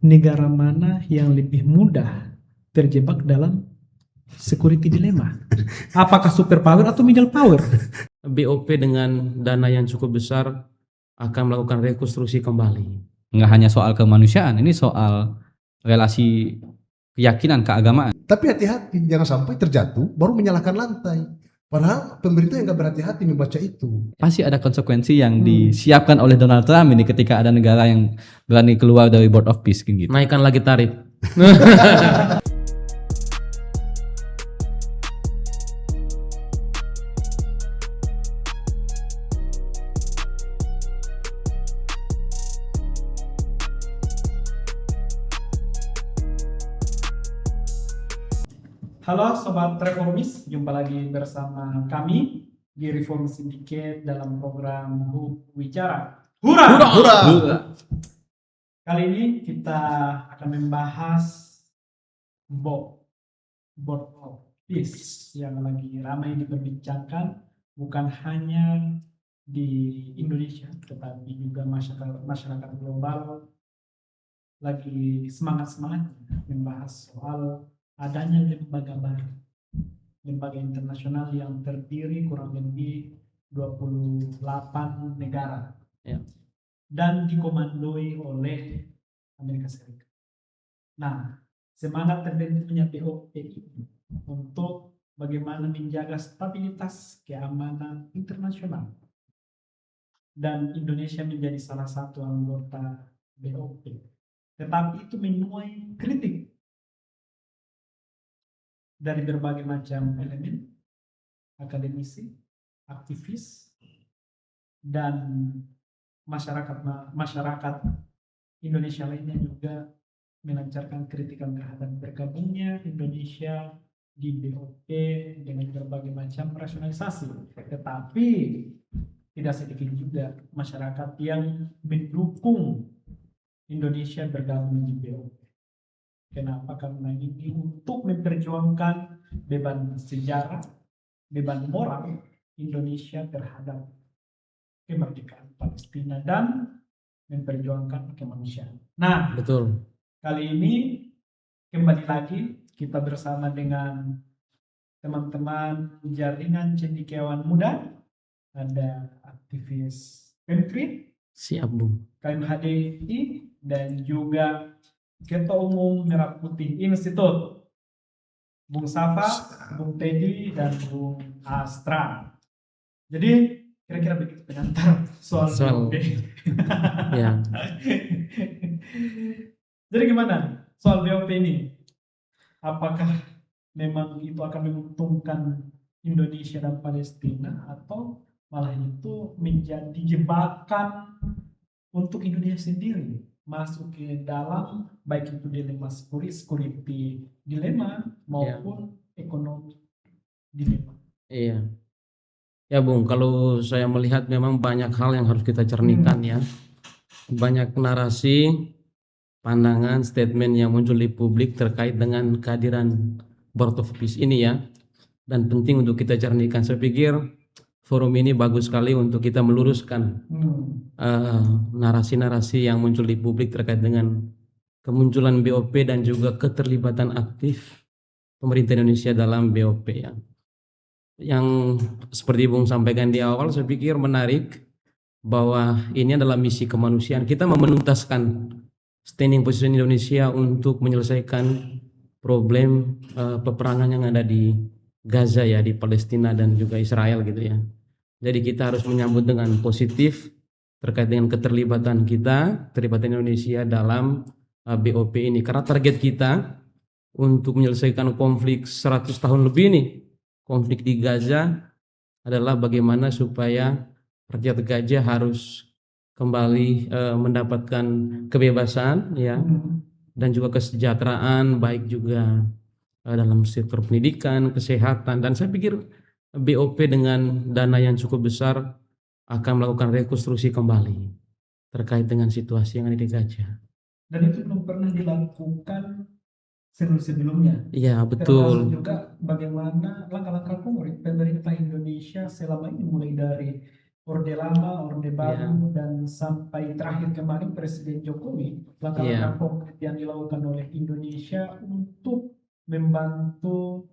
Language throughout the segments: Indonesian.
negara mana yang lebih mudah terjebak dalam security dilemma? Apakah superpower atau middle power? BOP dengan dana yang cukup besar akan melakukan rekonstruksi kembali. Nggak hanya soal kemanusiaan, ini soal relasi keyakinan, keagamaan. Tapi hati-hati, jangan sampai terjatuh baru menyalahkan lantai. Padahal pemerintah yang nggak berhati-hati membaca itu. Pasti ada konsekuensi yang disiapkan oleh Donald Trump ini ketika ada negara yang berani keluar dari Board of Peace gitu. Naikkan lagi tarif. Halo Sobat Reformis, jumpa lagi bersama kami di Reform Syndicate dalam program HUB Wicara. Hurra! Hurra! Kali ini kita akan membahas Board of Peace yang lagi ramai diperbincangkan bukan hanya di Indonesia tetapi juga masyarakat global lagi semangat-semangatnya membahas soal adanya lembaga baru, lembaga internasional yang terdiri kurang lebih 28 negara Ya. dan dikomandoi oleh Amerika Serikat. Nah, semangat terbentuknya BOP ini untuk bagaimana menjaga stabilitas keamanan internasional dan Indonesia menjadi salah satu anggota BOP. Tetapi itu menuai kritik dari berbagai macam elemen, akademisi, aktivis, dan masyarakat Indonesia lainnya juga melancarkan kritikan terhadap bergabungnya Indonesia di BOP dengan berbagai macam rasionalisasi. Tetapi tidak sedikit juga masyarakat yang mendukung Indonesia bergabung di BOP. Kenapa? Karena ini untuk memperjuangkan beban sejarah, beban moral Indonesia terhadap kemerdekaan Palestina dan memperjuangkan kemanusiaan. Nah, Betul. kali ini kembali lagi kita bersama dengan teman-teman jaringan cendekiawan muda, ada aktivis Pemkri, Siap, Bung. KMHDI, dan juga Ketua Umum Merah Putih Institut, Bung Safa, Bung Teddy, dan Bung Astra. Jadi kira-kira begitu pengantar soal BOP. Ya. Jadi gimana soal BOP ini? Apakah memang itu akan menguntungkan Indonesia dan Palestina atau malah itu menjadi jebakan untuk Indonesia sendiri masuk ke dalam baik itu dilema security dilema maupun ekonomi dilema. Iya. Ya, Bung, kalau saya melihat memang banyak hal yang harus kita cernikan ya. Banyak narasi, pandangan, statement yang muncul di publik terkait dengan kehadiran Board of Peace ini ya. Dan penting untuk kita cernikan. Saya pikir forum ini bagus sekali untuk kita meluruskan narasi-narasi yang muncul di publik terkait dengan kemunculan BOP dan juga keterlibatan aktif pemerintah Indonesia dalam BOP ya. Yang seperti Bung sampaikan di awal, saya pikir menarik bahwa ini adalah misi kemanusiaan. Kita mau menuntaskan standing position Indonesia untuk menyelesaikan problem peperangan yang ada di Gaza ya, di Palestina dan juga Israel gitu ya. Jadi kita harus menyambut dengan positif terkait dengan keterlibatan Indonesia dalam BOP ini. Karena target kita untuk menyelesaikan konflik 100 tahun lebih ini, konflik di Gaza adalah bagaimana supaya rakyat Gaza harus kembali mendapatkan kebebasan ya, dan juga kesejahteraan baik juga dalam sektor pendidikan, kesehatan, dan saya pikir BOP dengan dana yang cukup besar akan melakukan rekonstruksi kembali terkait dengan situasi yang ada di Gaza. Dan itu belum pernah dilakukan sebelumnya. Iya, betul. Termasuk juga bagaimana langkah-langkah konkret pemerintah Indonesia selama ini mulai dari Orde Lama, Orde Baru, Iya. dan sampai terakhir kemarin Presiden Jokowi, Iya. langkah-langkah konkret yang dilakukan oleh Indonesia untuk membantu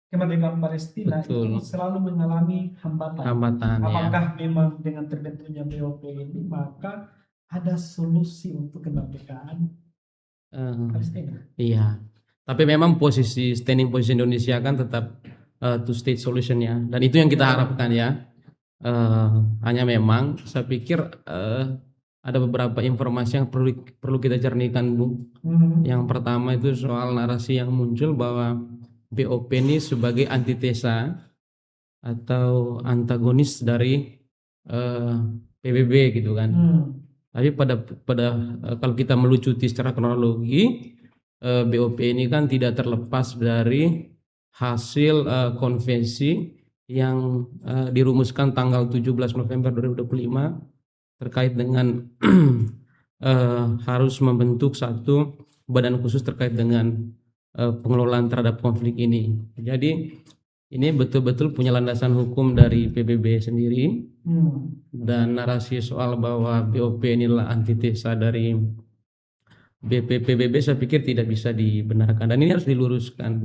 kemerdekaan Palestina Betul. itu selalu mengalami hambatan. Hambatan ya. Apakah memang dengan terbentuknya BOP ini maka ada solusi untuk kemerdekaan Eh, Palestina? Iya, tapi memang standing posisi Indonesia kan tetap two state solution ya, dan itu yang kita harapkan ya. Hanya memang saya pikir ada beberapa informasi yang perlu kita cernihkan, Bu. Yang pertama itu soal narasi yang muncul bahwa BOP ini sebagai antitesa atau antagonis dari PBB gitu kan. Tapi kalau kita melucuti secara kronologi, BOP ini kan tidak terlepas dari hasil konvensi yang dirumuskan tanggal 17 November 2025 terkait dengan harus membentuk satu badan khusus terkait dengan pengelolaan terhadap konflik ini. Jadi ini betul-betul punya landasan hukum dari PBB sendiri. Dan narasi soal bahwa BOP inilah antitesa dari PBB saya pikir tidak bisa dibenarkan, dan ini harus diluruskan.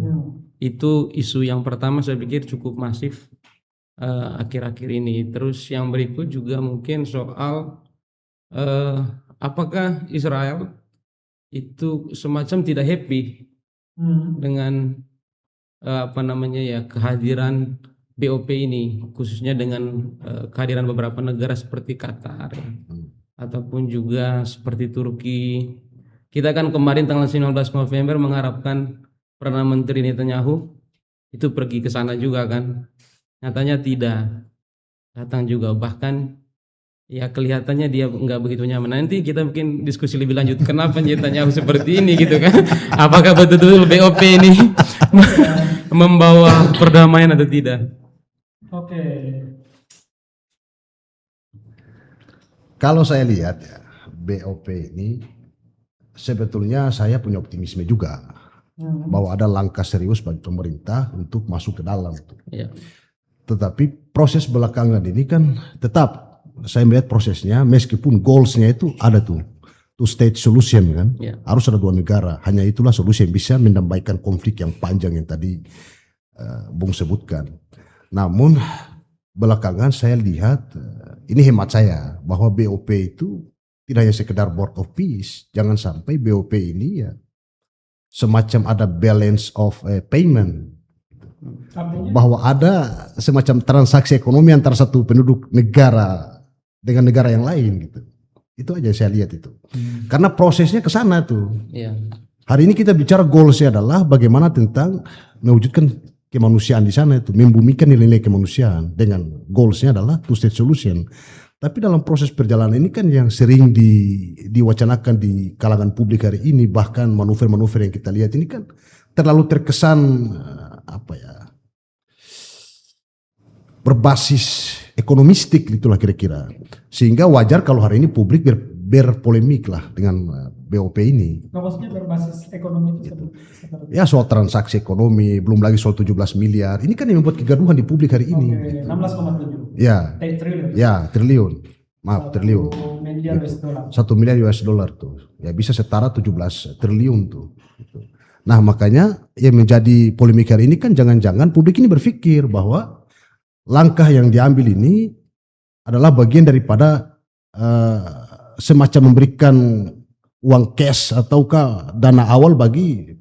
Itu isu yang pertama saya pikir cukup masif akhir-akhir ini. Terus yang berikut juga mungkin soal apakah Israel itu semacam tidak happy dengan kehadiran BOP ini, khususnya dengan kehadiran beberapa negara seperti Qatar ya, ataupun juga seperti Turki. Kita kan kemarin tanggal 19 November mengharapkan Perdana Menteri Netanyahu itu pergi ke sana juga kan, nyatanya tidak datang juga, bahkan ya kelihatannya dia nggak begitu nyaman. Nanti kita mungkin diskusi lebih lanjut kenapa Netanyahu seperti ini gitu kan, apakah betul-betul BOP ini membawa perdamaian atau tidak. Oke. Kalau saya lihat ya, BOP ini sebetulnya saya punya optimisme juga bahwa ada langkah serius bagi pemerintah untuk masuk ke dalam. Ya. Tetapi proses belakangan ini kan tetap saya melihat prosesnya, meskipun goalsnya itu ada tuh, two state solution kan, harus ada dua negara. Hanya itulah solusi yang bisa mendamaikan konflik yang panjang yang tadi Bung sebutkan. Namun belakangan saya lihat, ini hemat saya, bahwa BOP itu tidak hanya sekedar board of peace. Jangan sampai BOP ini ya semacam ada balance of payment, bahwa ada semacam transaksi ekonomi antara satu penduduk negara dengan negara yang lain gitu. Itu aja yang saya lihat itu. Karena prosesnya ke sana tuh. Hari ini kita bicara goalsnya adalah bagaimana tentang mewujudkan kemanusiaan di sana itu, membumikan nilai-nilai kemanusiaan, dengan goalsnya adalah two state solution. Tapi dalam proses perjalanan ini kan yang sering diwacanakan di kalangan publik hari ini, bahkan manuver-manuver yang kita lihat ini kan terlalu terkesan berbasis ekonomistik itulah kira-kira. Sehingga wajar kalau hari ini publik berpolemik lah dengan BOP ini. Maksudnya berbasis ekonomi itu seperti ya soal transaksi ekonomi, belum lagi soal 17 miliar. Ini kan yang membuat kegaduhan di publik hari ini. 16,7. Ya. Triliun. Ya, triliun. Maaf, triliun. 1 miliar US dollar. 1 miliar US dollar tuh. Ya bisa setara 17 triliun tuh. Nah, makanya yang menjadi polemik hari ini kan jangan-jangan publik ini berpikir bahwa langkah yang diambil ini adalah bagian daripada semacam memberikan uang cash ataukah dana awal bagi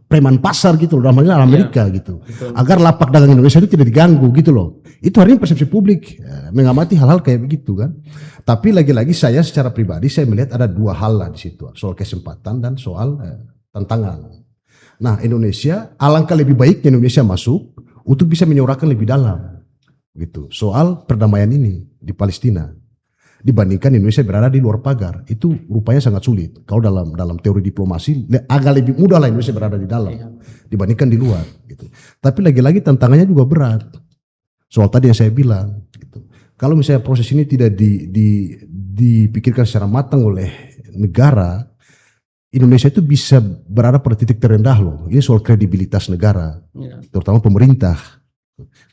preman pasar gitu loh, dalam Amerika gitu. Betul. Agar lapak dagang Indonesia itu tidak diganggu gitu loh. Itu hari ini persepsi publik mengamati hal-hal kayak begitu kan. Tapi lagi-lagi saya secara pribadi saya melihat ada dua hal lah di situ, soal kesempatan dan soal tantangan. Nah, Indonesia alangkah lebih baiknya Indonesia masuk untuk bisa menyuarakan lebih dalam gitu soal perdamaian ini di Palestina, dibandingkan Indonesia berada di luar pagar. Itu rupanya sangat sulit. Kalau dalam teori diplomasi agak lebih mudah lah Indonesia berada di dalam dibandingkan di luar gitu. Tapi lagi-lagi tantangannya juga berat. Soal tadi yang saya bilang gitu. Kalau misalnya proses ini tidak dipikirkan secara matang oleh negara, Indonesia itu bisa berada pada titik terendah loh. Ini soal kredibilitas negara, terutama pemerintah.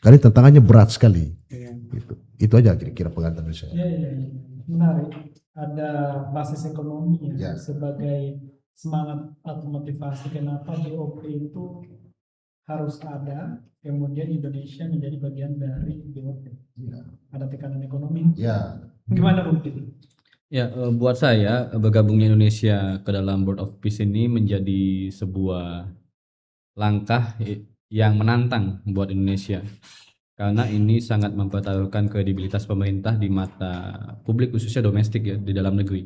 Karena tantangannya berat sekali. Gitu. Itu aja kira-kira pengantar dari saya. Iya. Menarik. Ada basis ekonomi Ya. sebagai semangat atau motivasi kenapa BOP itu harus ada. Kemudian Indonesia menjadi bagian dari BOP. Ya. Ada tekanan ekonomi. Ya. Gimana mungkin? Ya, buat saya bergabungnya Indonesia ke dalam Board of Peace ini menjadi sebuah langkah yang menantang buat Indonesia. Karena ini sangat mempertaruhkan kredibilitas pemerintah di mata publik, khususnya domestik ya, di dalam negeri.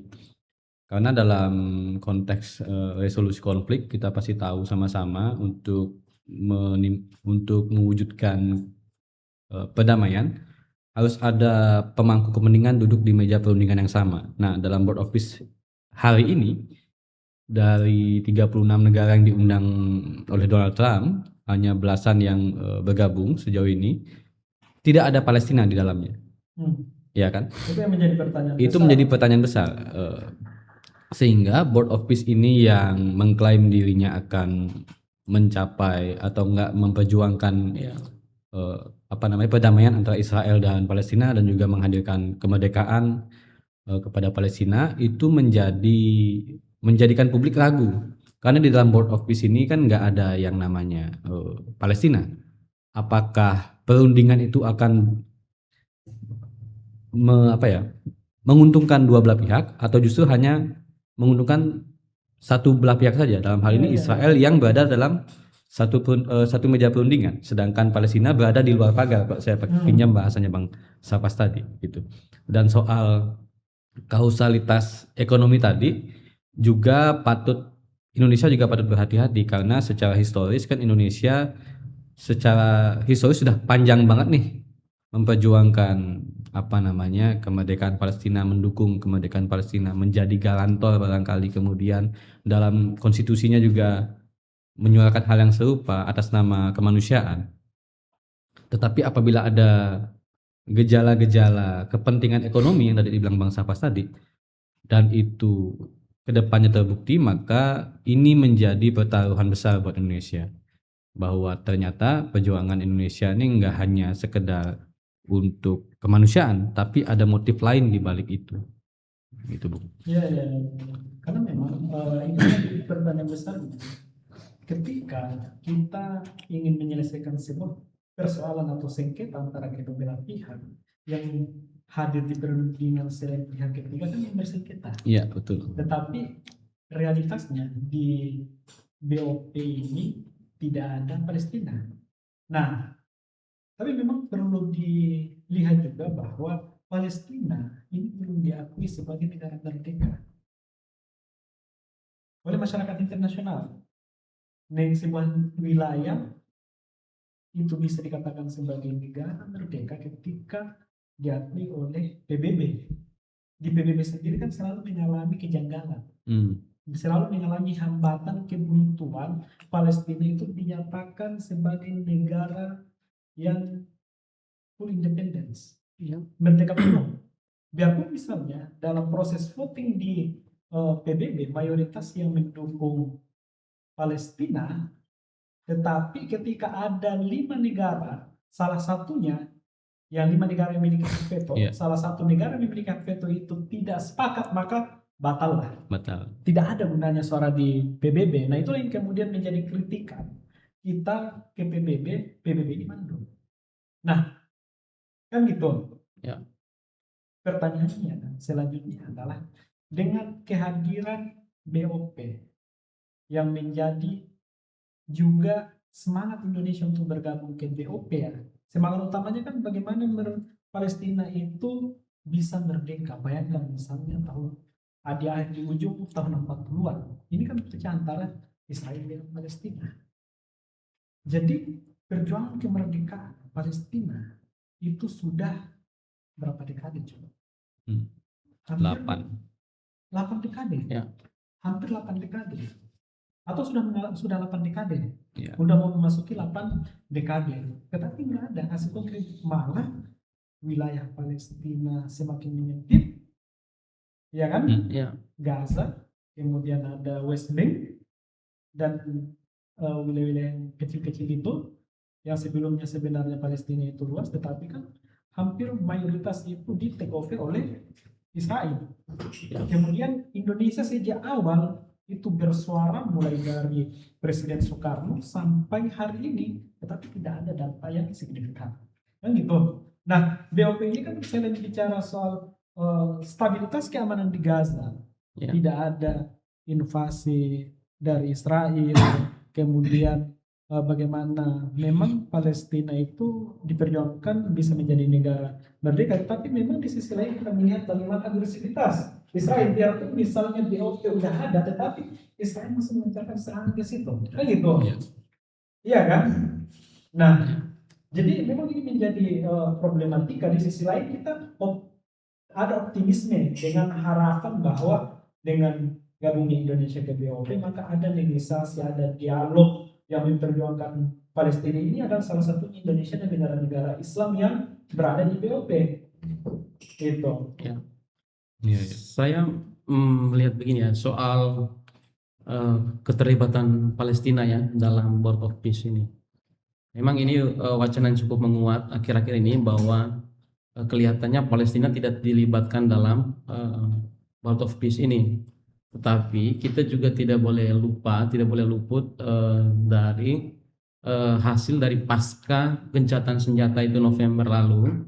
Karena dalam konteks resolusi konflik kita pasti tahu sama-sama untuk mewujudkan perdamaian harus ada pemangku kepentingan duduk di meja perundingan yang sama. Nah, dalam Board of Peace hari ini dari 36 negara yang diundang oleh Donald Trump, hanya belasan yang bergabung sejauh ini, tidak ada Palestina di dalamnya. Ya kan? Itu yang menjadi pertanyaan Itu besar. menjadi pertanyaan besar. Sehingga Board of Peace ini yang mengklaim dirinya akan mencapai atau enggak memperjuangkan perdamaian antara Israel dan Palestina dan juga menghadirkan kemerdekaan kepada Palestina, itu menjadikan publik ragu. Karena di dalam Board of Peace ini kan nggak ada yang namanya Palestina. Apakah perundingan itu akan menguntungkan dua belah pihak atau justru hanya menguntungkan satu belah pihak saja? Dalam hal ini Israel yang berada dalam satu meja perundingan, sedangkan Palestina berada di luar pagar. Kalau saya pinjam bahasanya Bang Safas tadi, gitu. Dan soal kausalitas ekonomi tadi juga Indonesia juga patut berhati-hati, karena secara historis kan Indonesia secara historis sudah panjang banget nih memperjuangkan kemerdekaan Palestina, mendukung kemerdekaan Palestina, menjadi garantor barangkali, kemudian dalam konstitusinya juga menyuarakan hal yang serupa atas nama kemanusiaan. Tetapi apabila ada gejala-gejala kepentingan ekonomi yang tadi dibilang Bang Safas tadi, dan itu kedepannya terbukti, maka ini menjadi pertaruhan besar buat Indonesia, bahwa ternyata perjuangan Indonesia ini nggak hanya sekedar untuk kemanusiaan, tapi ada motif lain di balik itu, gitu Bu. Iya. Karena memang ini pertanyaan besar. Ketika kita ingin menyelesaikan sebuah persoalan atau sengketa antara kedua belah pihak, yang hadir di perundingan selain pihak ketiga kan yang bersengketa. Iya, betul. Tetapi realitasnya di BOP ini tidak ada Palestina. Nah, tapi memang perlu dilihat juga bahwa Palestina ini belum diakui sebagai negara merdeka oleh masyarakat internasional. Sebuah wilayah itu bisa dikatakan sebagai negara merdeka ketika diakui oleh PBB. Di PBB sendiri kan selalu mengalami kejanggalan, selalu mengalami hambatan kebuntuan. Palestina itu dinyatakan sebagai negara yang full independence, merdeka penuh. Biarpun misalnya dalam proses voting di PBB mayoritas yang mendukung Palestina, tetapi ketika ada 5 negara, salah satunya yang 5 negara yang memiliki hak veto, salah satu negara yang memiliki hak veto itu tidak sepakat, maka batal. Tidak ada gunanya suara di PBB. Nah, itulah yang kemudian menjadi kritikan kita ke PBB di Bandung. Nah, kan gitu. Ya. Pertanyaannya selanjutnya adalah dengan kehadiran BOP yang menjadi juga semangat Indonesia untuk bergabung ke BOP ya. Semangat utamanya kan bagaimana Palestina itu bisa merdeka. Bayangkan misalnya di ujung tahun 40-an. Ini kan pecah antara Israel dan Palestina. Jadi perjuangan kemerdekaan Palestina itu sudah berapa dekade coba? 8 dekade. Ya. Hampir 8 dekade. Atau sudah 8 dekade. Ya. Udah mau memasuki 8 dekade. Tetapi nggak ada hasil konkret. Malah wilayah Palestina semakin menyempit. Ya kan? Ya. Gaza, kemudian ada West Bank, dan wilayah-wilayah yang kecil-kecil itu yang sebelumnya sebenarnya Palestina itu luas, tetapi kan hampir mayoritas itu di take over oleh Israel. Kemudian Indonesia sejak awal itu bersuara mulai dari Presiden Soekarno sampai hari ini, tetapi tidak ada data yang signifikan. Kan gitu. Nah, BOP ini kan selain bicara soal stabilitas keamanan di Gaza, Ya. tidak ada invasi dari Israel, kemudian bagaimana memang Palestina itu diperjuangkan bisa menjadi negara merdeka, tapi memang di sisi lain kita melihat bagaimana agresivitas Israel, biarpun misalnya BOP udah ada, tetapi Israel masih melancarkan serangan ke situ, kan gitu. Iya kan? Nah, jadi memang ini menjadi problematika. Di sisi lain kita ada optimisme dengan harapan bahwa dengan gabungnya Indonesia ke BOP maka ada negosiasi, ada dialog yang memperjuangkan Palestina. Ini adalah salah satu Indonesia dan negara-negara Islam yang berada di BOP. Gitu. Ya. Saya melihat begini ya, soal keterlibatan Palestina ya dalam Board of Peace ini. Memang ini wacana yang cukup menguat akhir-akhir ini bahwa kelihatannya Palestina tidak dilibatkan dalam Board of Peace ini. Tetapi kita juga tidak boleh lupa, tidak boleh luput dari hasil dari pasca gencatan senjata itu November lalu,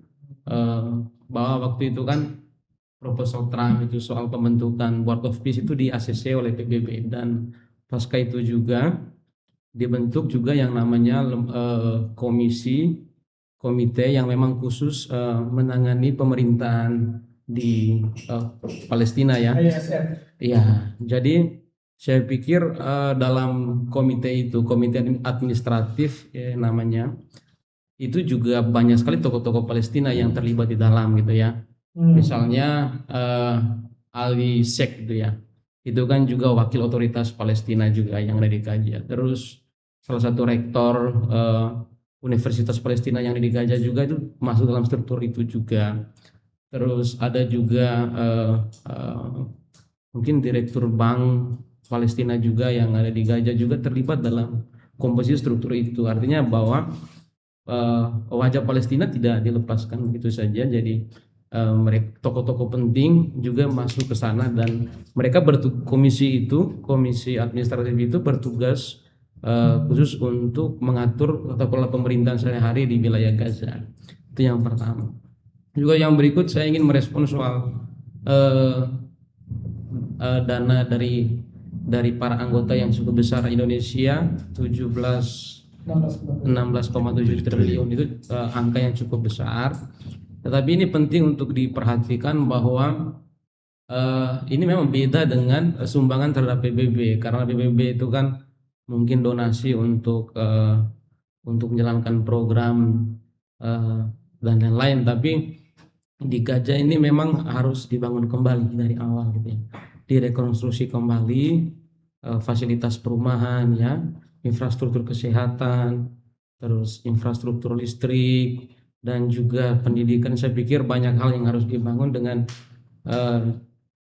bahwa waktu itu kan proposal Trump itu soal pembentukan Board of Peace itu di ACC oleh PBB, dan pasca itu juga dibentuk juga yang namanya komite yang memang khusus menangani pemerintahan di Palestina ya. ISF. Ya, jadi saya pikir dalam komite itu, komite administratif namanya, itu juga banyak sekali tokoh-tokoh Palestina yang terlibat di dalam gitu ya. Misalnya Ali Sheikh gitu ya, itu kan juga wakil otoritas Palestina juga yang ada di Gaza. Terus salah satu rektor Universitas Palestina yang ada di Gaza juga itu masuk dalam struktur itu juga. Terus ada juga mungkin direktur bank Palestina juga yang ada di Gaza juga terlibat dalam komposisi struktur itu. Artinya bahwa wajah Palestina tidak dilepaskan begitu saja. Jadi mereka tokoh-tokoh penting juga masuk ke sana, dan mereka komisi administratif itu bertugas khusus untuk mengatur tata kelola pemerintahan sehari-hari di wilayah Gaza. Itu yang pertama. Juga yang berikut saya ingin merespon soal dana dari para anggota yang cukup besar Indonesia, 16,7 triliun itu angka yang cukup besar. Tetapi ini penting untuk diperhatikan bahwa ini memang beda dengan sumbangan terhadap PBB, karena PBB itu kan mungkin donasi untuk menjalankan program dan lain-lain, tapi di Gaza ini memang harus dibangun kembali dari awal gitu ya, direkonstruksi kembali fasilitas perumahan ya, infrastruktur kesehatan, terus infrastruktur listrik, dan juga pendidikan. Saya pikir banyak hal yang harus dibangun dengan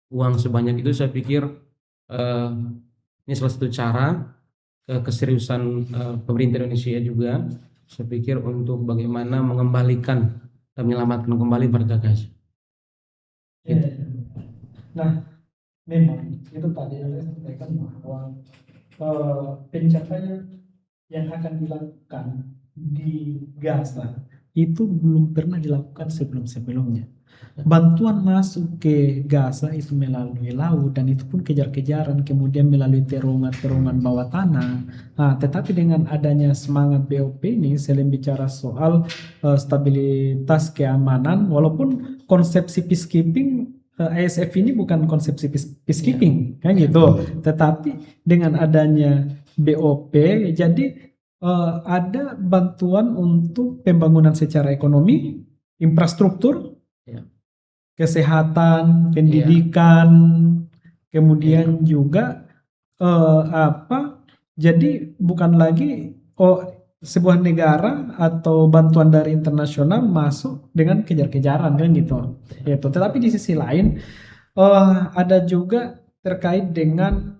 uang sebanyak itu. Saya pikir ini salah satu cara keseriusan pemerintah Indonesia juga, saya pikir, untuk bagaimana mengembalikan dan menyelamatkan kembali warga Gaza. Nah, memang itu tadi Anda sampaikan bahwa pencapaian yang akan dilakukan di Gaza itu belum pernah dilakukan sebelum-sebelumnya. Bantuan masuk ke Gaza itu melalui laut, dan itu pun kejar-kejaran, kemudian melalui terowongan-terowongan bawah tanah. Nah, tetapi dengan adanya semangat BOP ini, selain bicara soal stabilitas keamanan, walaupun konsepsi peacekeeping ISF ini bukan konsepsi peacekeeping, kan gitu. Tetapi dengan adanya BOP, jadi ada bantuan untuk pembangunan secara ekonomi, infrastruktur, kesehatan, pendidikan, kemudian juga jadi bukan lagi sebuah negara atau bantuan dari internasional masuk dengan kejar-kejaran, kan gitu. Tetapi di sisi lain ada juga terkait dengan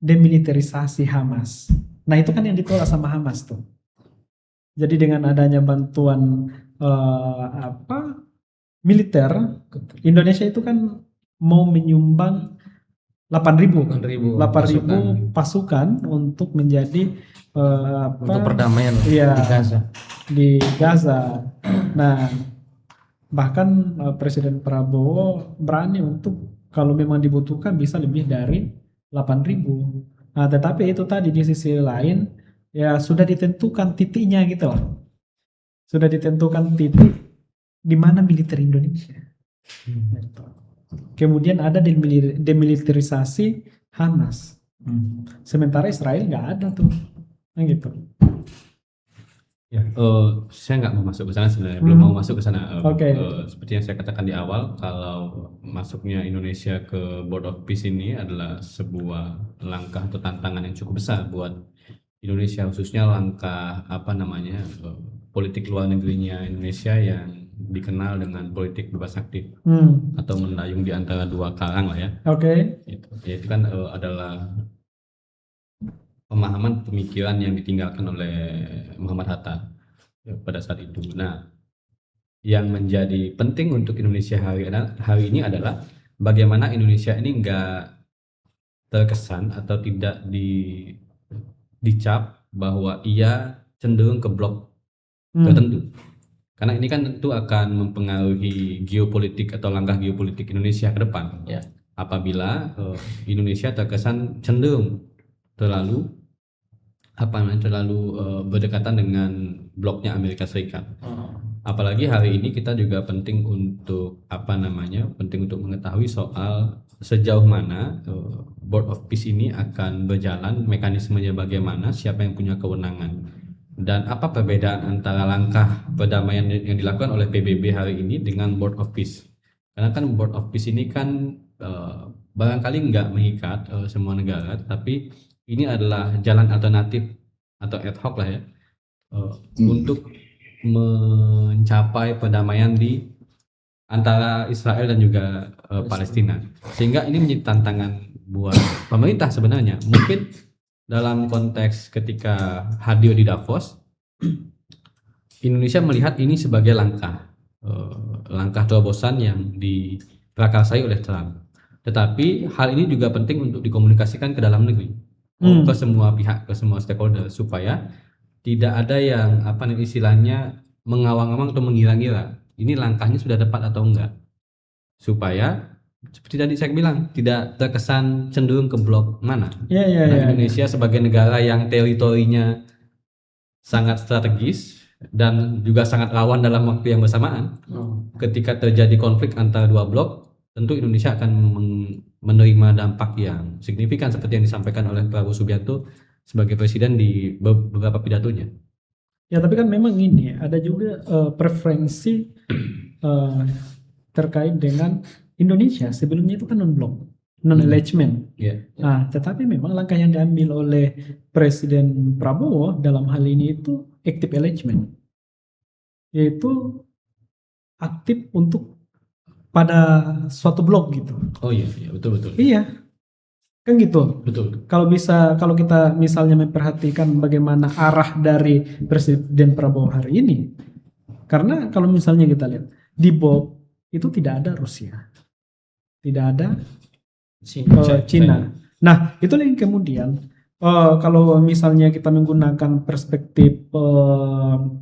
demilitarisasi Hamas. Nah, itu kan yang ditolak sama Hamas tuh. Jadi dengan adanya bantuan militer Indonesia itu kan mau menyumbang 8.000 pasukan untuk menjadi untuk perdamaian Iya. di Gaza. di Gaza. Nah, bahkan Presiden Prabowo berani untuk kalau memang dibutuhkan bisa lebih dari 8.000. Nah, tetapi itu tadi di sisi lain ya sudah ditentukan titiknya gitu loh. Sudah ditentukan titik di mana militer Indonesia. Gitu. Kemudian ada demilitarisasi Hamas. Sementara Israel nggak ada tuh. Nah, gitu. Ya, saya nggak mau masuk ke sana sebenarnya, belum mau masuk ke sana. Oke. Seperti yang saya katakan di awal, kalau masuknya Indonesia ke Board of Peace ini adalah sebuah langkah atau tantangan yang cukup besar buat Indonesia, khususnya langkah politik luar negerinya Indonesia yang dikenal dengan politik bebas aktif atau mendayung di antara dua karang lah ya. Oke. Itu kan adalah pemahaman pemikiran yang ditinggalkan oleh Muhammad Hatta pada saat itu. Nah, yang menjadi penting untuk Indonesia hari ini adalah bagaimana Indonesia ini nggak terkesan atau tidak dicap bahwa ia cenderung ke blok tertentu. Karena ini kan tentu akan mempengaruhi geopolitik atau langkah geopolitik Indonesia ke depan. Ya. Apabila Indonesia terkesan cenderung terlalu berdekatan dengan bloknya Amerika Serikat. Apalagi hari ini kita juga penting untuk mengetahui soal sejauh mana Board of Peace ini akan berjalan, mekanismenya bagaimana, siapa yang punya kewenangan, dan apa perbedaan antara langkah perdamaian yang dilakukan oleh PBB hari ini dengan Board of Peace. Karena kan Board of Peace ini kan barangkali nggak mengikat semua negara, tapi ini adalah jalan alternatif atau ad hoc lah ya untuk mencapai perdamaian di antara Israel dan juga Palestina. Sehingga ini menjadi tantangan buat pemerintah sebenarnya. Mungkin dalam konteks ketika hadir di Davos, Indonesia melihat ini sebagai langkah terobosan yang diprakarsai oleh Trump. Tetapi hal ini juga penting untuk dikomunikasikan ke dalam negeri. Ke semua pihak, ke semua stakeholder, supaya tidak ada yang istilahnya mengawang-awang atau mengira-ngira ini langkahnya sudah tepat atau enggak, supaya seperti tadi saya bilang tidak terkesan cenderung ke blok mana. Indonesia sebagai negara yang teritorinya sangat strategis dan juga sangat rawan dalam waktu yang bersamaan, ketika terjadi konflik antara dua blok, tentu Indonesia akan menerima dampak yang signifikan seperti yang disampaikan oleh Prabowo Subianto sebagai presiden di beberapa pidatonya. Ya, tapi kan memang ini ada juga preferensi terkait dengan Indonesia sebelumnya itu kan non-alignment. Nah, tetapi memang langkah yang diambil oleh Presiden Prabowo dalam hal ini itu active alignment, yaitu aktif untuk pada suatu blok gitu. Oh iya, betul. Iya, kan gitu. Betul. Kalau kita misalnya memperhatikan bagaimana arah dari Presiden Prabowo hari ini, karena kalau misalnya kita lihat di BOP itu tidak ada Rusia, tidak ada Cina. Nah, itu yang kemudian kalau misalnya kita menggunakan perspektif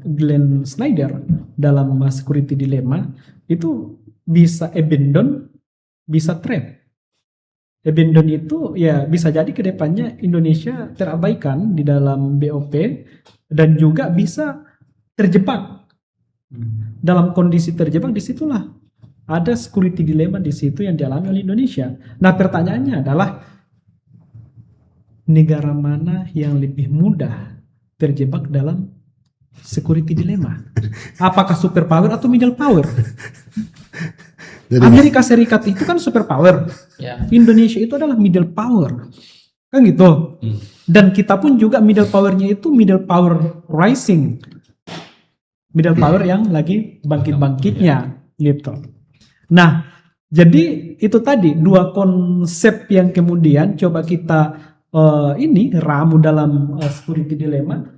Glenn Snyder dalam security dilemma, itu bisa abandon, bisa trap. Abandon itu ya bisa jadi ke depannya Indonesia terabaikan di dalam BOP dan juga bisa terjebak. Dalam kondisi terjebak, disitulah ada security dilemma di situ yang dialami oleh Indonesia. Nah, pertanyaannya adalah negara mana yang lebih mudah terjebak dalam security dilemma? Apakah superpower atau middle power? Amerika Serikat itu kan superpower, Indonesia itu adalah middle power, kan gitu. Dan kita pun juga middle powernya itu middle power rising, middle power yang lagi bangkit-bangkitnya gitu. Nah, jadi itu tadi dua konsep yang kemudian coba kita ramu dalam security dilemma,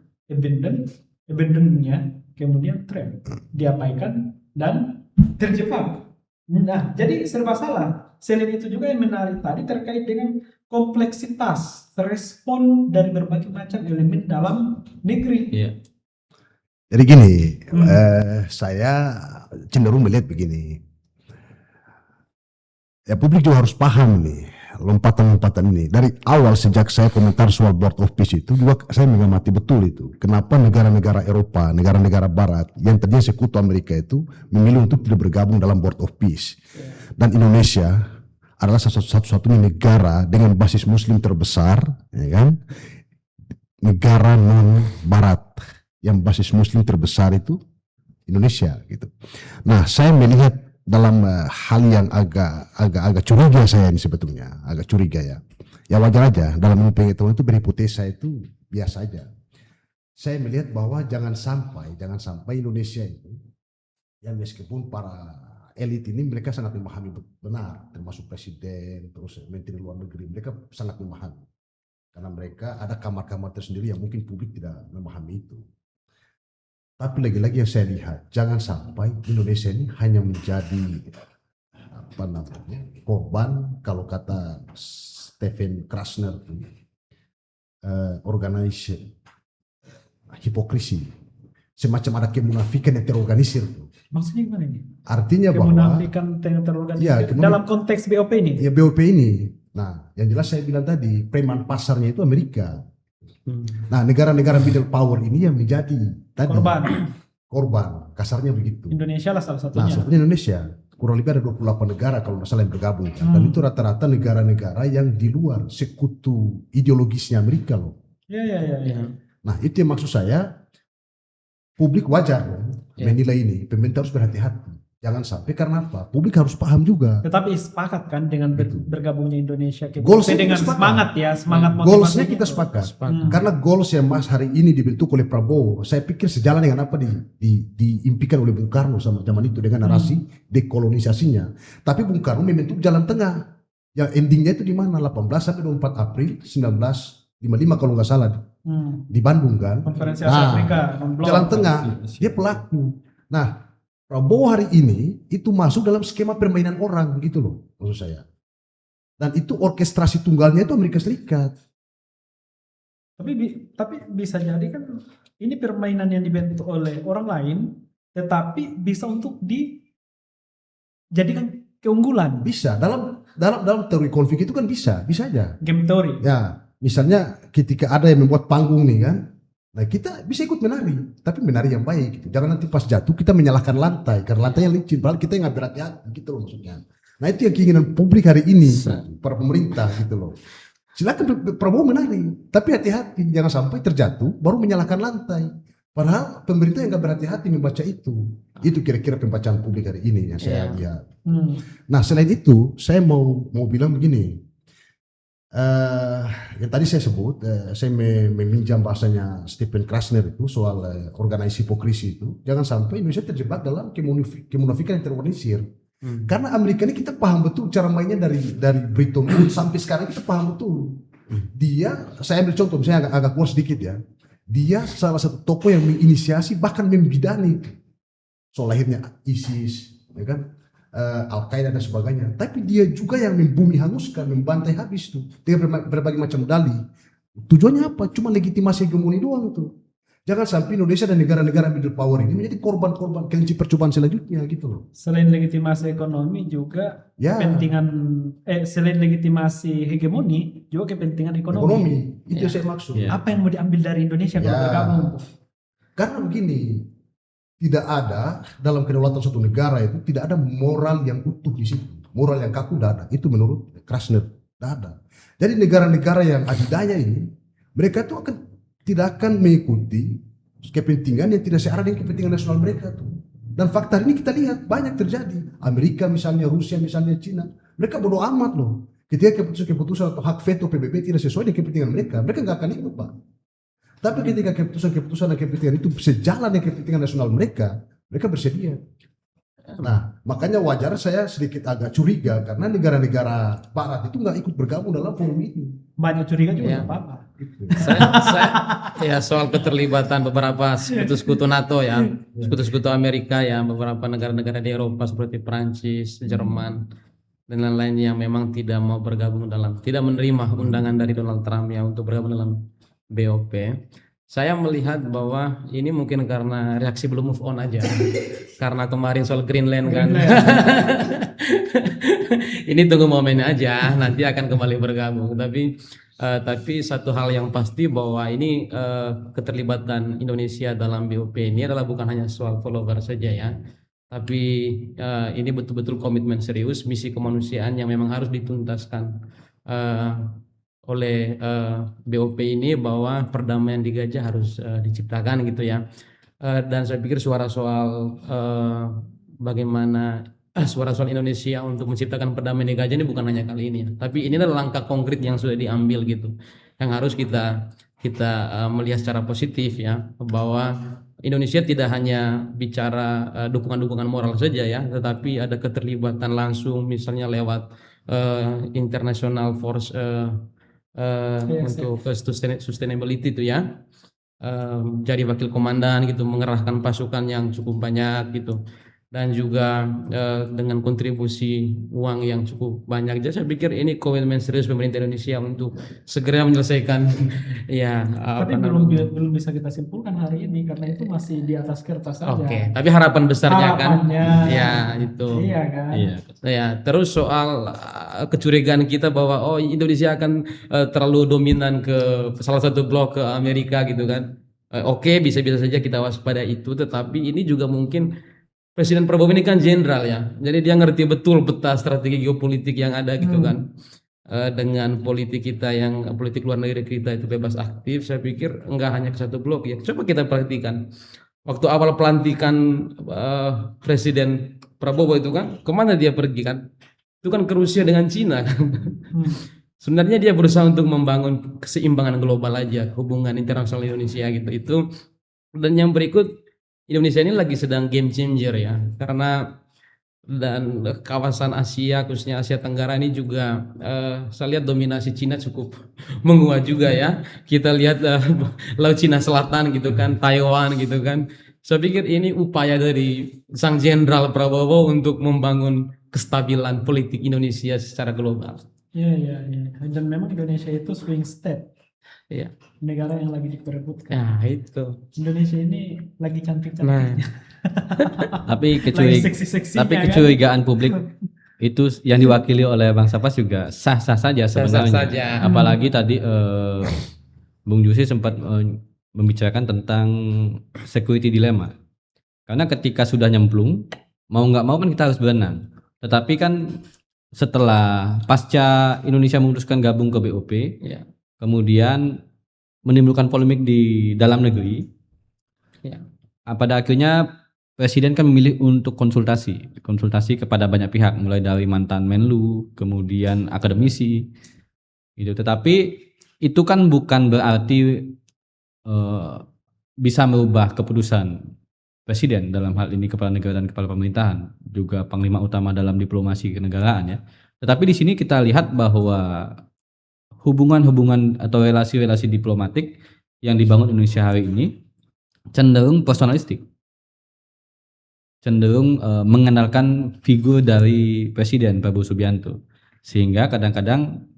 abandonnya kemudian trap, diabaikan dan terjebak. Nah, jadi serba salah. Selain itu juga yang menarik tadi terkait dengan kompleksitas respon dari berbagai macam elemen dalam negeri. Iya. Jadi gini, saya cenderung melihat begini. Ya publik juga harus paham nih lompatan-lompatan ini. Dari awal sejak saya komentar soal Board of Peace itu juga saya mengamati betul itu. Kenapa negara-negara Eropa, negara-negara Barat yang tadinya sekutu Amerika itu memilih untuk tidak bergabung dalam Board of Peace. Dan Indonesia adalah satu-satunya negara dengan basis Muslim terbesar, ya kan? Negara non Barat yang basis Muslim terbesar itu Indonesia gitu. Nah, saya melihat dalam hal yang agak curiga saya ini sebetulnya, agak curiga ya. Ya wajar aja dalam ilmu pengetahuan itu berhipotesa itu biasa aja. Saya melihat bahwa jangan sampai Indonesia itu yang meskipun para elit ini mereka sangat memahami benar, termasuk presiden, terus menteri luar negeri, mereka sangat memahami. Karena mereka ada kamar-kamar tersendiri yang mungkin publik tidak memahami itu. Tapi lagi-lagi yang saya lihat, jangan sampai Indonesia ini hanya menjadi korban, kalau kata Stephen Krasner, organization, hipokrisi, semacam ada kemunafikan yang terorganisir. Maksudnya gimana ini? Artinya bahwa Kemunafikan yang terorganisir ya, dalam konteks BOP ini. Ya BOP ini. Nah, yang jelas saya bilang tadi, preman pasarnya itu Amerika. Nah, negara-negara middle power ini yang menjadi tadi korban, kasarnya begitu. Indonesia lah salah Nah, satunya. sebetulnya Indonesia kurang lebih ada 28 negara kalau nggak salah yang bergabung. Dan itu rata-rata negara-negara yang di luar sekutu ideologisnya Amerika loh. Ya. Nah, itu yang maksud saya, publik wajar menilai ini. Pemerintah harus berhati-hati. Jangan sampai, karena apa? Publik harus paham juga. Tetapi sepakat kan dengan bergabungnya Indonesia ke Goalsnya BOP dengan kita sepakat. semangat Goalsnya motivasinya. kita sepakat. Karena goals yang Mas hari ini dibentuk oleh Prabowo, saya pikir sejalan dengan apa diimpikan oleh Bung Karno sama zaman itu dengan narasi dekolonisasinya. Tapi Bung Karno membentuk jalan tengah. Yang endingnya itu di mana? 18 sampai 24 April 1955 kalau nggak salah. Di Bandung kan. Konferensi Asia Afrika. Jalan tengah. Dia pelaku. Nah, Prabowo hari ini itu masuk dalam skema permainan orang gitu loh, maksud saya. Dan itu orkestrasi tunggalnya itu Amerika Serikat. Tapi bisa jadi kan ini permainan yang dibentuk oleh orang lain, tetapi bisa untuk dijadikan keunggulan. Bisa dalam teori konflik itu kan bisa aja. Game theory. Ya, misalnya ketika ada yang membuat panggung nih kan, nah kita bisa ikut menari, tapi menari yang baik gitu. Jangan nanti pas jatuh kita menyalahkan lantai, karena lantainya licin, padahal kita yang nggak berhati-hati gitu loh maksudnya. Nah itu yang keinginan publik hari ini, para pemerintah gitu loh. Silakan Prabowo menari, tapi hati-hati, jangan sampai terjatuh baru menyalahkan lantai. Padahal pemerintah yang nggak berhati-hati membaca itu. Itu kira-kira pembacaan publik hari ini yang saya lihat. Nah selain itu, saya mau bilang begini. Yang tadi saya sebut, saya meminjam bahasanya Stephen Krasner itu soal organisasi hipokrisi itu. Jangan sampai Indonesia terjebak dalam kemunafikan yang terorganisir. Karena Amerika ini kita paham betul cara mainnya dari Bretton Woods sampai sekarang kita paham betul. Saya ambil contoh, misalnya agak kuat sedikit ya. Dia salah satu tokoh yang menginisiasi bahkan membidani soal lahirnya ISIS, ya kan? Al-Qaeda dan sebagainya, tapi dia juga yang membumi hanguskan, membantai habis tuh dengan berbagai macam dalih. Tujuannya apa? Cuma legitimasi hegemoni doang tuh. Jangan sampai Indonesia dan negara-negara middle power ini menjadi korban-korban kelinci percobaan selanjutnya gitu loh. Selain legitimasi ekonomi juga kepentingan selain legitimasi hegemoni juga kepentingan ekonomi. Itu saya maksud. Apa yang mau diambil dari Indonesia kalau bergabung? Karena begini, tidak ada dalam kedaulatan suatu negara itu tidak ada moral yang utuh di situ. Moral yang kaku tidak ada. Itu menurut Krasner tidak ada. Jadi negara-negara yang adidaya ini mereka itu tidak akan mengikuti kepentingan yang tidak searah dengan kepentingan nasional mereka tuh. Dan fakta ini kita lihat banyak terjadi. Amerika misalnya, Rusia misalnya, Cina, mereka bodoh amat loh. Ketika keputusan atau hak veto PBB tidak sesuai dengan kepentingan mereka nggak akan ikut Pak. Tapi ketika keputusan dan kepentingan itu sejalan dengan kepentingan nasional mereka bersedia. Nah, makanya wajar saya sedikit agak curiga karena negara-negara Barat itu nggak ikut bergabung dalam forum ini. Banyak curiga juga nggak apa-apa. Ya soal keterlibatan beberapa sekutu-sekutu NATO ya, sekutu-sekutu Amerika ya, beberapa negara-negara di Eropa seperti Prancis, Jerman dan lain-lain yang memang tidak mau bergabung tidak menerima undangan dari Donald Trump ya untuk bergabung dalam BOP. Saya melihat bahwa ini mungkin karena reaksi belum move on aja. Karena kemarin soal Greenland kan. Ini tunggu momennya aja, nanti akan kembali bergabung. Tapi satu hal yang pasti bahwa ini keterlibatan Indonesia dalam BOP ini adalah bukan hanya soal follower saja ya. Tapi ini betul-betul komitmen serius, misi kemanusiaan yang memang harus dituntaskan oleh BOP ini, bahwa perdamaian di Gaza harus diciptakan gitu ya. Dan saya pikir suara soal bagaimana suara soal Indonesia untuk menciptakan perdamaian di Gaza ini bukan hanya kali ini ya, tapi ini adalah langkah konkret yang sudah diambil gitu, yang harus kita melihat secara positif ya, bahwa Indonesia tidak hanya bicara dukungan-dukungan moral saja ya, tetapi ada keterlibatan langsung misalnya lewat international force untuk sustainability itu ya, jadi wakil komandan gitu, mengerahkan pasukan yang cukup banyak gitu, dan juga dengan kontribusi uang yang cukup banyak. Jadi saya pikir ini komitmen serius pemerintah Indonesia untuk segera menyelesaikan ya Tapi belum bisa kita simpulkan hari ini karena itu masih di atas kertas saja. Oke, tapi harapan besarnya Harapannya, kan ya itu. Iya kan. Iya. Ya, terus soal kecurigaan kita bahwa Indonesia akan terlalu dominan ke salah satu blok ke Amerika gitu kan. Oke, bisa-bisa saja kita waspada itu, tetapi ini juga mungkin Presiden Prabowo ini kan jenderal ya, jadi dia ngerti betul peta strategi geopolitik yang ada gitu kan. Dengan politik kita yang politik luar negeri kita itu bebas aktif, saya pikir enggak hanya ke satu blok ya. Coba kita perhatikan waktu awal pelantikan Presiden Prabowo itu kan, kemana dia pergi kan? Itu kan ke Rusia dengan Cina kan. Sebenarnya dia berusaha untuk membangun keseimbangan global aja, hubungan internasional Indonesia gitu. Itu dan yang berikut, Indonesia ini lagi sedang game changer ya, karena dan kawasan Asia khususnya Asia Tenggara ini juga saya lihat dominasi Cina cukup menguat juga ya. Kita lihat Laut Cina Selatan gitu kan, Taiwan gitu kan. Saya pikir ini upaya dari sang jenderal Prabowo untuk membangun kestabilan politik Indonesia secara global. Iya. Dan memang Indonesia itu swing state. Iya. Negara yang lagi diperebutkan. Nah, itu. Indonesia ini lagi Nah, cantik-cantiknya. Tapi Lagi seksi-seksinya kan. kecurigaan publik itu yang diwakili oleh Bang Sapas juga sah-sah saja sebenarnya. Sah-sah saja. Apalagi tadi Bung Jusi sempat membicarakan tentang security dilemma. Karena ketika sudah nyemplung, mau nggak mau kan kita harus berenang. Tetapi kan setelah pasca Indonesia memutuskan gabung ke BOP, Ya. kemudian menimbulkan polemik di dalam negeri. Ya. Pada akhirnya Presiden kan memilih untuk konsultasi kepada banyak pihak, mulai dari mantan Menlu, kemudian akademisi, gitu. Tetapi itu kan bukan berarti bisa merubah keputusan Presiden dalam hal ini kepala negara dan kepala pemerintahan, juga panglima utama dalam diplomasi kenegaraan ya. Tetapi di sini kita lihat bahwa hubungan-hubungan atau relasi-relasi diplomatik yang dibangun Indonesia hari ini cenderung personalistik, cenderung mengandalkan figur dari Presiden Prabowo Subianto, sehingga kadang-kadang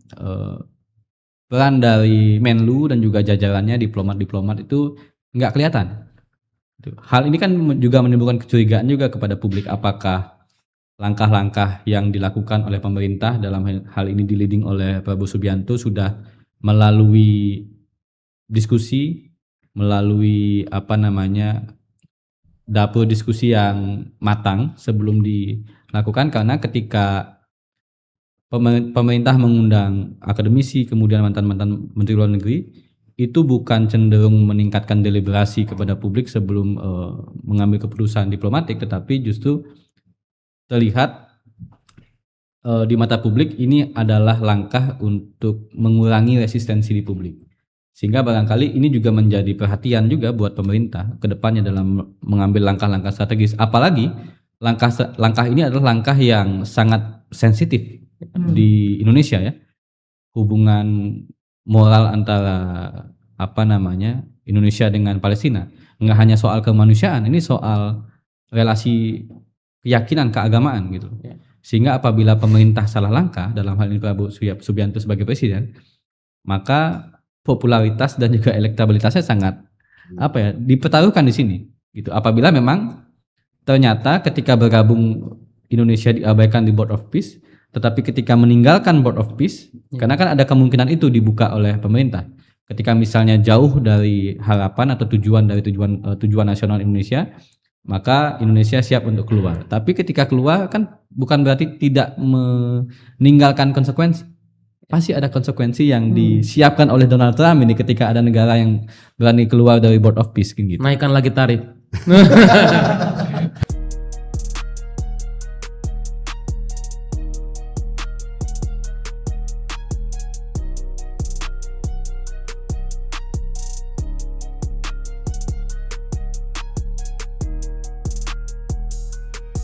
peran dari Menlu dan juga jajarannya diplomat-diplomat itu nggak kelihatan. Hal ini kan juga menimbulkan kecurigaan juga kepada publik, apakah langkah-langkah yang dilakukan oleh pemerintah dalam hal ini di-leading oleh Prabowo Subianto sudah melalui diskusi, melalui dapur diskusi yang matang sebelum dilakukan. Karena ketika pemerintah mengundang akademisi, kemudian mantan-mantan menteri luar negeri, itu bukan cenderung meningkatkan deliberasi kepada publik sebelum mengambil keputusan diplomatik, tetapi justru terlihat di mata publik ini adalah langkah untuk mengurangi resistensi di publik. Sehingga barangkali ini juga menjadi perhatian juga buat pemerintah ke depannya dalam mengambil langkah-langkah strategis. Apalagi langkah ini adalah langkah yang sangat sensitif di Indonesia ya. Hubungan moral antara Indonesia dengan Palestina. Nggak hanya soal kemanusiaan, ini soal relasi keyakinan keagamaan gitu. Ya. Sehingga apabila pemerintah salah langkah, dalam hal ini Prabowo Subianto sebagai presiden, maka popularitas dan juga elektabilitasnya sangat dipertaruhkan di sini gitu. Apabila memang ternyata ketika bergabung Indonesia diabaikan di Board of Peace, tetapi ketika meninggalkan Board of Peace, karena kan ada kemungkinan itu dibuka oleh pemerintah. Ketika misalnya jauh dari harapan atau tujuan nasional Indonesia, maka Indonesia siap untuk keluar. Tapi ketika keluar kan bukan berarti tidak meninggalkan konsekuensi. Pasti ada konsekuensi yang disiapkan oleh Donald Trump ini ketika ada negara yang berani keluar dari Board of Peace gitu. Naikkan lagi tarif.